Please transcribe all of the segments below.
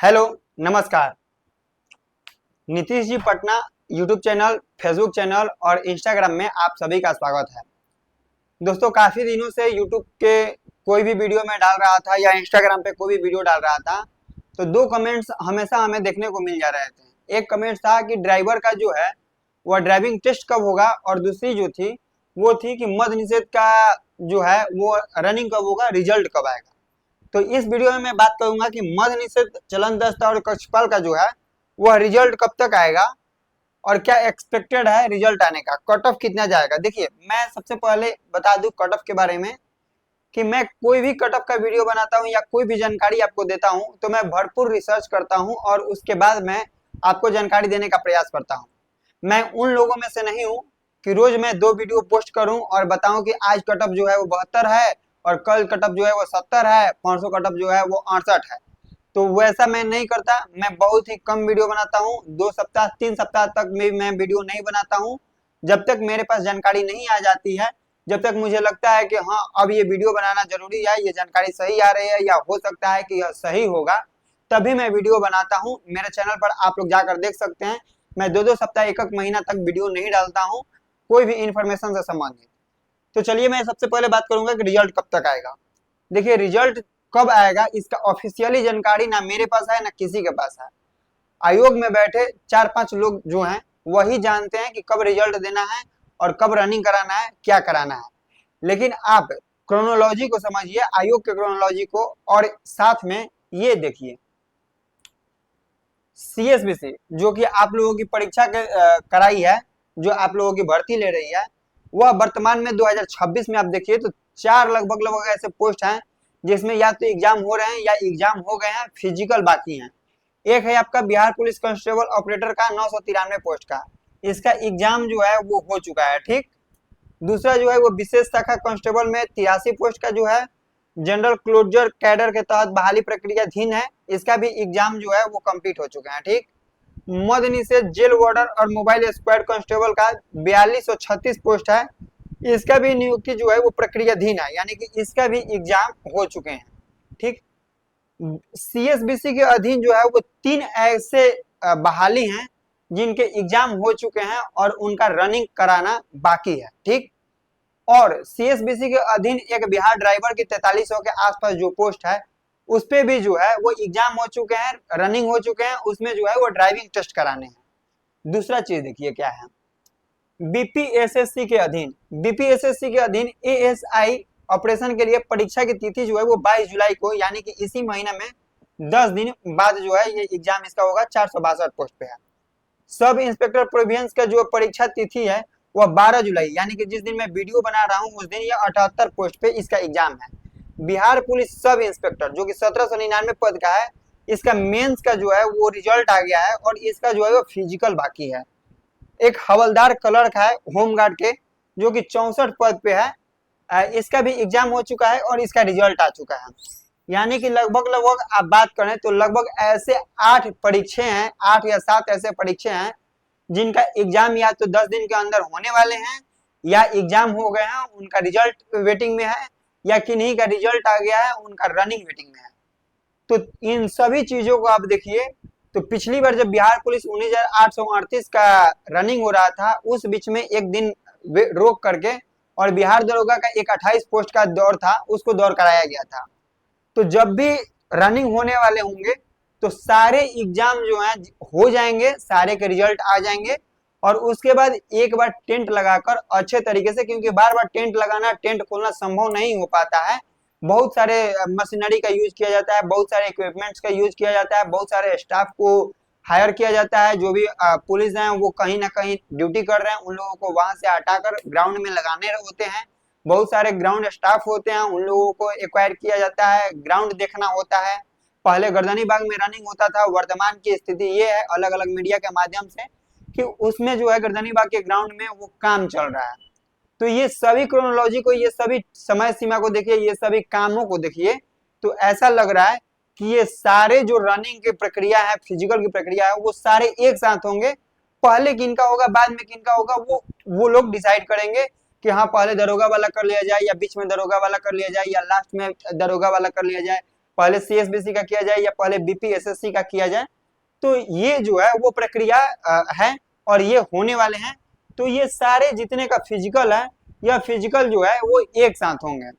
Hello, नमस्कार। Nitish ji Patna YouTube channel, Facebook channel और Instagram में आप सभी का स्वागत है। दोस्तों, काफ़ी दिनों से यूट्यूब के कोई भी वीडियो में डाल रहा था या इंस्टाग्राम पे कोई भी वीडियो डाल रहा था तो दो कमेंट्स हमेशा हमें देखने को मिल जा रहे थे। एक कमेंट था कि ड्राइवर का जो है वह ड्राइविंग टेस्ट कब होगा, और दूसरी जो थी वो थी कि मद्य निषेध का जो है वो रनिंग कब होगा, रिजल्ट कब आएगा। तो इस वीडियो में मैं बात करूंगा कि मद्य निषेध, चलन दस्ता और कक्षपाल का जो है वह रिजल्ट कब तक आएगा और क्या एक्सपेक्टेड है रिजल्ट आने का, कट ऑफ कितना जाएगा। देखिए, मैं सबसे पहले बता दूं कट ऑफ के बारे में कि मैं कोई भी कट ऑफ का वीडियो बनाता हूं या कोई भी जानकारी आपको देता हूं तो मैं भरपूर रिसर्च करता हूं और उसके बाद मैं आपको जानकारी देने का प्रयास करता हूं। मैं उन लोगों में से नहीं हूं कि रोज मैं 2 वीडियो पोस्ट करूं और बताऊं कि आज कट ऑफ जो है वो 72 है और कल कट ऑफ जो है वो 70 है, परसों कट ऑफ जो है वो 68 है। तो वैसा मैं नहीं करता। मैं बहुत ही कम वीडियो बनाता हूँ। 2 सप्ताह 3 सप्ताह तक में मैं वीडियो नहीं बनाता हूँ जब तक मेरे पास जानकारी नहीं आ जाती है। जब तक मुझे लगता है कि हाँ, अब ये वीडियो बनाना जरूरी है, ये जानकारी सही आ रही है या हो सकता है कि यह सही होगा, तभी मैं वीडियो बनाता हूँ। मेरे चैनल पर आप लोग जाकर देख सकते हैं, मैं 2-2 सप्ताह 1-1 महीना तक वीडियो नहीं डालता हूँ कोई भी इंफॉर्मेशन से संबंधित। तो चलिए, मैं सबसे पहले बात करूंगा कि रिजल्ट कब तक आएगा। देखिए, रिजल्ट कब आएगा इसका ऑफिशियली जानकारी ना मेरे पास है ना किसी के पास है। आयोग में बैठे 4-5 लोग जो हैं वही जानते हैं कि कब रिजल्ट देना है और कब रनिंग कराना है, क्या कराना है। लेकिन आप क्रोनोलॉजी को समझिए, आयोग के क्रोनोलॉजी को, और साथ में ये देखिए सीएसबीसी जो कि आप लोगों की परीक्षा कराई है, जो आप लोगों की भर्ती ले रही है, वह वर्तमान में 2026 में आप देखिए तो 4 लगभग ऐसे पोस्ट हैं जिसमें या तो एग्जाम हो रहे हैं या एग्जाम हो गए हैं, फिजिकल बाकी हैं। एक है आपका बिहार पुलिस कांस्टेबल ऑपरेटर का 993 पोस्ट का, इसका एग्जाम जो है वो हो चुका है, ठीक। दूसरा जो है वो विशेष शाखा कांस्टेबल में 83 पोस्ट का जो है जनरल क्लोजर कैडर के तहत बहाली प्रक्रियाधीन है, इसका भी एग्जाम जो है वो कंप्लीट हो चुके हैं, ठीक। मद्य निषेध जेल वार्डर और मोबाइल स्क्वाड कांस्टेबल का 4236 पोस्ट है, इसका भी नियुक्ति जो है वो प्रक्रियाधीन है, यानी कि इसका भी एग्जाम हो चुके हैं, ठीक। सीएसबीसी के अधीन जो है वो 3 ऐसे बहाली हैं जिनके एग्जाम हो चुके हैं और उनका रनिंग कराना बाकी है, ठीक। और सीएसबीसी के अधीन एक बिहार ड्राइवर की 4300 के आसपास जो पोस्ट है उस पे भी जो है वो एग्जाम हो चुके हैं, रनिंग हो चुके हैं, उसमें जो है वो ड्राइविंग टेस्ट कराने हैं। दूसरा चीज देखिए क्या है, बीपीएसएससी के अधीन, बीपीएसएससी के अधीन एएसआई ऑपरेशन के लिए परीक्षा की तिथि जो है वो 22 जुलाई को, यानी कि इसी महीने में 10 दिन बाद जो है ये एग्जाम इसका होगा। 462 पोस्ट पे है। सब इंस्पेक्टर प्रोविजंस का जो परीक्षा तिथि है वह 12 जुलाई, यानी कि जिस दिन मैं वीडियो बना रहा हूँ उस दिन ये 78 पोस्ट पे इसका एग्जाम है। बिहार पुलिस सब इंस्पेक्टर जो कि 1799 पद का है, इसका मेंस का जो है वो रिजल्ट आ गया है और इसका जो है वो फिजिकल बाकी है। एक हवलदार क्लर्क है होमगार्ड के जो कि 64 पद पे है, इसका भी एग्जाम हो चुका है और इसका रिजल्ट आ चुका है। यानी कि लगभग आप बात करें तो लगभग ऐसे 8 परीक्षे हैं, 8 या 7 ऐसे परीक्षे हैं जिनका एग्जाम या तो 10 दिन के अंदर होने वाले हैं या एग्जाम हो गए हैं, उनका रिजल्ट वेटिंग में है, या किन्हीं का रिजल्ट आ गया है, उनका रनिंग वेटिंग में है। तो इन सभी चीजों को आप देखिए, तो पिछली बार जब बिहार पुलिस 19,838 का रनिंग हो रहा था उस बीच में एक दिन रोक करके और बिहार दरोगा का एक 28 पोस्ट का दौर था, उसको दौर कराया गया था। तो जब भी रनिंग होने वाले होंगे तो सारे एग्जाम जो हैं हो जाएंगे, सारे के रिजल्ट आ जाएंगे और उसके बाद एक बार टेंट लगाकर अच्छे तरीके से, क्योंकि बार बार टेंट लगाना, टेंट खोलना संभव नहीं हो पाता है। बहुत सारे मशीनरी का यूज किया जाता है, बहुत सारे इक्विपमेंट्स का यूज किया जाता है, बहुत सारे स्टाफ को हायर किया जाता है। जो भी पुलिस हैं वो कहीं ना कहीं ड्यूटी कर रहे हैं, उन लोगों को वहां से हटाकर ग्राउंड में लगाने होते हैं। बहुत सारे ग्राउंड स्टाफ होते हैं, उन लोगों को एक्वायर किया जाता है, ग्राउंड देखना होता है। पहले गर्दनी बाग में रनिंग होता था, वर्तमान की स्थिति ये है अलग अलग मीडिया के माध्यम से कि उसमें जो है गर्दनी बाग के ग्राउंड में वो काम चल रहा है। तो ये सभी क्रोनोलॉजी को, ये सभी समय सीमा को देखिए, ये सभी कामों को देखिए, तो ऐसा लग रहा है कि ये सारे जो रनिंग की प्रक्रिया है, फिजिकल की प्रक्रिया है, वो सारे एक साथ होंगे। पहले किनका होगा, बाद में किनका होगा, वो लोग डिसाइड करेंगे कि हाँ पहले दरोगा वाला कर लिया जाए या बीच में दरोगा वाला कर लिया जाए या लास्ट में दरोगा वाला कर लिया जाए, पहले CSBC का किया जाए या पहले BPSSC का किया जाए। तो ये जो है वो प्रक्रिया है और ये होने वाले हैं। तो ये सारे जितने का फिजिकल है, यह फिजिकल जो है वो एक साथ होंगे।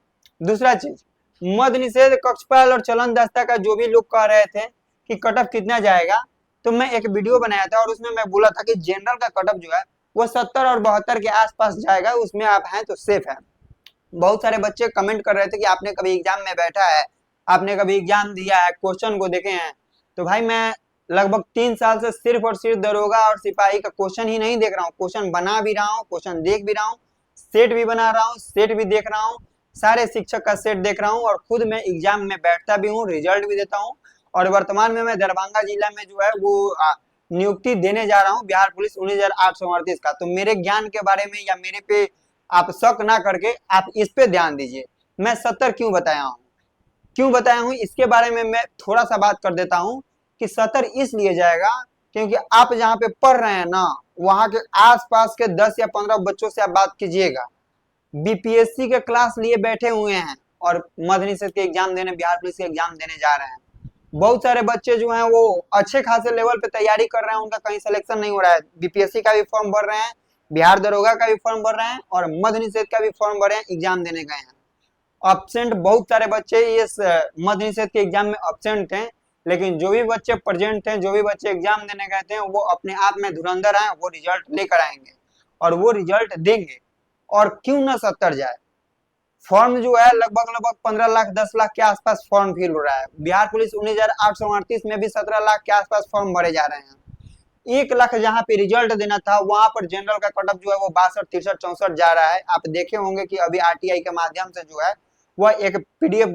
दूसरा चीज, मद निषेध, कक्षपाल और चलन दस्ता का जो भी लोग कह रहे थे कि कट ऑफ कितना जाएगा, तो मैं एक वीडियो बनाया था और उसमें मैं बोला था कि जनरल का कट ऑफ जो है वो 70 और 72 के आसपास जाएगा, उसमें आप हैं तो सेफ है। बहुत सारे बच्चे कमेंट कर रहे थे कि आपने कभी एग्जाम में बैठा है, आपने कभी एग्जाम दिया है, क्वेश्चन को देखे हैं। तो भाई मैं लगभग 3 साल से सिर्फ और सिर्फ दरोगा और सिपाही का क्वेश्चन ही नहीं देख रहा हूँ, क्वेश्चन बना भी रहा हूँ, क्वेश्चन देख भी रहा हूँ, सेट भी बना रहा हूँ, सेट भी देख रहा हूँ, सारे शिक्षक का सेट देख रहा हूँ और खुद मैं एग्जाम में बैठता भी हूँ, रिजल्ट भी देता हूँ। और वर्तमान में मैं दरभंगा जिला में जो है वो नियुक्ति देने जा रहा हूँ बिहार पुलिस 19,838 का। तो मेरे ज्ञान के बारे में या मेरे पे आप शक ना करके आप इस पे ध्यान दीजिए। मैं 70 क्यों बताया हूँ इसके बारे में मैं थोड़ा सा बात कर देता हूँ कि 70 इसलिए जाएगा क्योंकि आप जहाँ पे पढ़ रहे हैं ना, वहां के आसपास के 10 या 15 बच्चों से आप बात कीजिएगा, BPSC के क्लास लिए बैठे हुए हैं और मद निषेध के एग्जाम देने, बिहार पुलिस के एग्जाम देने जा रहे हैं। बहुत सारे बच्चे जो हैं वो अच्छे खासे लेवल पे तैयारी कर रहे हैं, उनका कहीं सिलेक्शन नहीं हो रहा है। BPSC का भी फॉर्म भर रहे हैं, बिहार दरोगा का भी फॉर्म भर रहे हैं और मद निषेध का भी फॉर्म भर रहे हैं, एग्जाम देने गए हैं। एब्सेंट बहुत सारे बच्चे इस मद निषेध के एग्जाम में एब्सेंट हैं, लेकिन जो भी बच्चे प्रेजेंट हैं, जो भी बच्चे एग्जाम देने गए थे, वो अपने आप में धुरंधर हैं, वो रिजल्ट लेकर आएंगे और वो रिजल्ट देंगे। और क्यों ना 70 जाए, फॉर्म जो है लगभग 15 लाख 10 लाख के आसपास फॉर्म फिल हो रहा है। बिहार पुलिस 19,838 में भी 17 लाख के आसपास फॉर्म भरे जा रहे हैं। 1 लाख जहां पे रिजल्ट देना था वहां पर जनरल का कट ऑफ जो है वो 62 63 64 जा रहा है। आप देखे होंगे कि अभी RTI के माध्यम से जो है वह एक PDF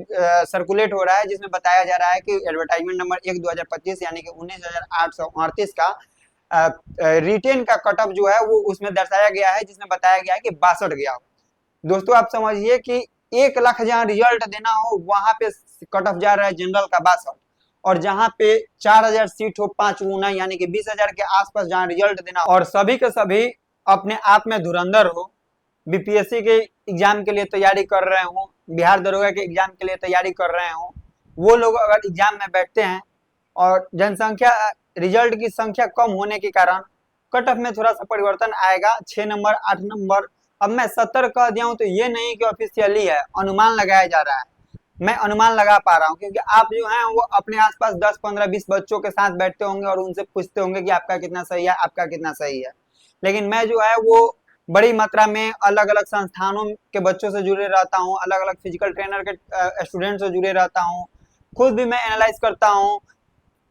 सर्कुलेट हो रहा है जिसमें बताया जा रहा है कि एडवर्टाइजमेंट नंबर 1 2025 यानी कि 19,838 का रिटेन का कट ऑफ जो है वो उसमें दर्शाया गया है, जिसमें बताया गया है कि 62 गया हो। दोस्तों आप समझिए कि 1 लाख जहां रिजल्ट देना हो वहां पे कट ऑफ जा रहा है जनरल का 62, और जहां पे 4000 सीट हो 5 गुना यानी कि 20,000 के आसपास जहां रिजल्ट देना और सभी के सभी अपने आप में धुरंधर हो, BPSC के एग्जाम के लिए तैयारी कर रहे हो, बिहार दरोगा के एग्जाम के लिए तैयारी कर रहे हो, वो लोग अगर एग्जाम में बैठते हैं और जनसंख्या रिजल्ट की संख्या कम होने के कारण कट ऑफ में थोड़ा सा परिवर्तन आएगा, 6 नंबर 8 नंबर। अब मैं 70 कह दिया हूं तो ये नहीं कि ऑफिशियली है, अनुमान लगाया जा रहा है। मैं अनुमान लगा पा रहा हूं क्योंकि आप जो हैं वो अपने आसपास 10 15 20 बच्चों के साथ बैठते होंगे और उनसे पूछते होंगे कि आपका कितना सही है, आपका कितना सही है। लेकिन मैं जो है वो बड़ी मात्रा में अलग अलग संस्थानों के बच्चों से जुड़े रहता हूँ, अलग अलग फिजिकल ट्रेनर के स्टूडेंट से जुड़े रहता हूँ, खुद भी मैं एनालाइज करता हूँ।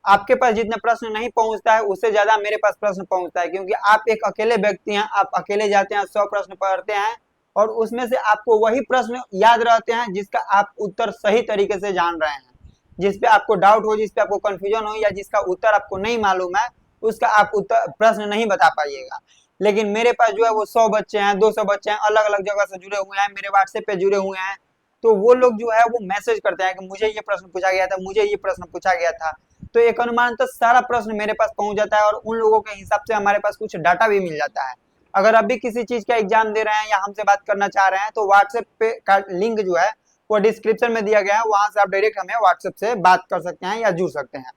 आपके पास जितने प्रश्न नहीं पहुंचता है उससे ज्यादा मेरे पास प्रश्न पहुंचता है, क्योंकि आप एक अकेले व्यक्ति हैं, आप अकेले जाते हैं 100 प्रश्न पढ़ते हैं और उसमें से आपको वही प्रश्न याद रहते हैं जिसका आप उत्तर सही तरीके से जान रहे हैं। जिस पे आपको डाउट हो, जिस पे आपको कंफ्यूजन हो या जिसका उत्तर आपको नहीं मालूम है, उसका आप उत्तर प्रश्न नहीं बता पाइएगा। लेकिन मेरे पास जो है वो 100 बच्चे हैं, 200 बच्चे हैं, अलग अलग जगह से जुड़े हुए हैं, मेरे व्हाट्सएप पे जुड़े हुए हैं। तो वो लोग जो है वो मैसेज करते हैं कि मुझे ये प्रश्न पूछा गया था, मुझे ये प्रश्न पूछा गया था। तो एक अनुमानतः सारा प्रश्न मेरे पास पहुंच जाता है और उन लोगों के हिसाब से हमारे पास कुछ डाटा भी मिल जाता है। अगर अभी किसी चीज का एग्जाम दे रहे हैं या हमसे बात करना चाह रहे हैं तो व्हाट्सएप पे का लिंक जो है वो डिस्क्रिप्शन में दिया गया है, वहां से आप डायरेक्ट हमें व्हाट्सएप से बात कर सकते हैं या जुड़ सकते हैं।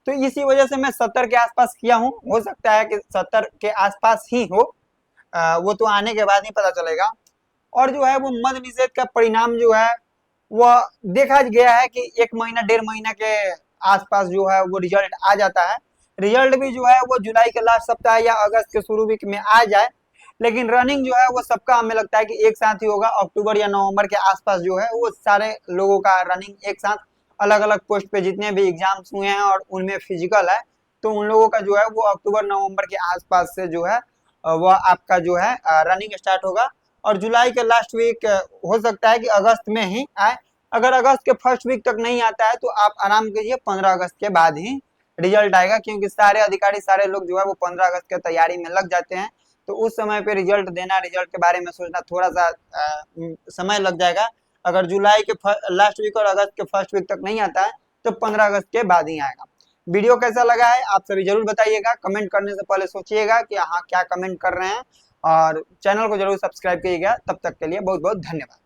तो इसी वजह से मैं 70 के आसपास किया हूँ, हो सकता है कि 70 के आसपास ही हो, वो तो आने के बाद ही पता चलेगा। और जो है वो मद निषेध का परिणाम जो है वह देखा गया है कि 1 महीना 1.5 महीना के आसपास जो है वो रिजल्ट आ जाता है। रिजल्ट भी जो है वो जुलाई के लास्ट सप्ताह या अगस्त के शुरू वीक में आ जाए, लेकिन रनिंग जो है वो सबका हमें लगता है कि एक साथ ही होगा। अक्टूबर या नवंबर के आसपास जो है वो सारे लोगों का रनिंग एक साथ, अलग अलग पोस्ट पे जितने भी एग्जाम्स हुए हैं और उनमें फिजिकल है, तो उन लोगों का जो है वो अक्टूबर नवंबर के आसपास से जो है वह आपका जो है रनिंग स्टार्ट होगा। और जुलाई के लास्ट वीक हो सकता है कि अगस्त में ही आए। अगर अगस्त के फर्स्ट वीक तक नहीं आता है तो आप आराम कीजिए, 15 अगस्त के बाद ही रिजल्ट आएगा, क्योंकि सारे अधिकारी सारे लोग जो है वो 15 अगस्त के तैयारी में लग जाते हैं। तो उस समय पे रिजल्ट देना, रिजल्ट के बारे में सोचना थोड़ा सा समय लग जाएगा। अगर जुलाई के लास्ट वीक और अगस्त के फर्स्ट वीक तक नहीं आता है तो 15 अगस्त के बाद ही आएगा। वीडियो कैसा लगा है आप सभी जरूर बताइएगा, कमेंट करने से पहले सोचिएगा कि हाँ क्या कमेंट कर रहे हैं, और चैनल को जरूर सब्सक्राइब करिएगा। तब तक के लिए बहुत बहुत धन्यवाद।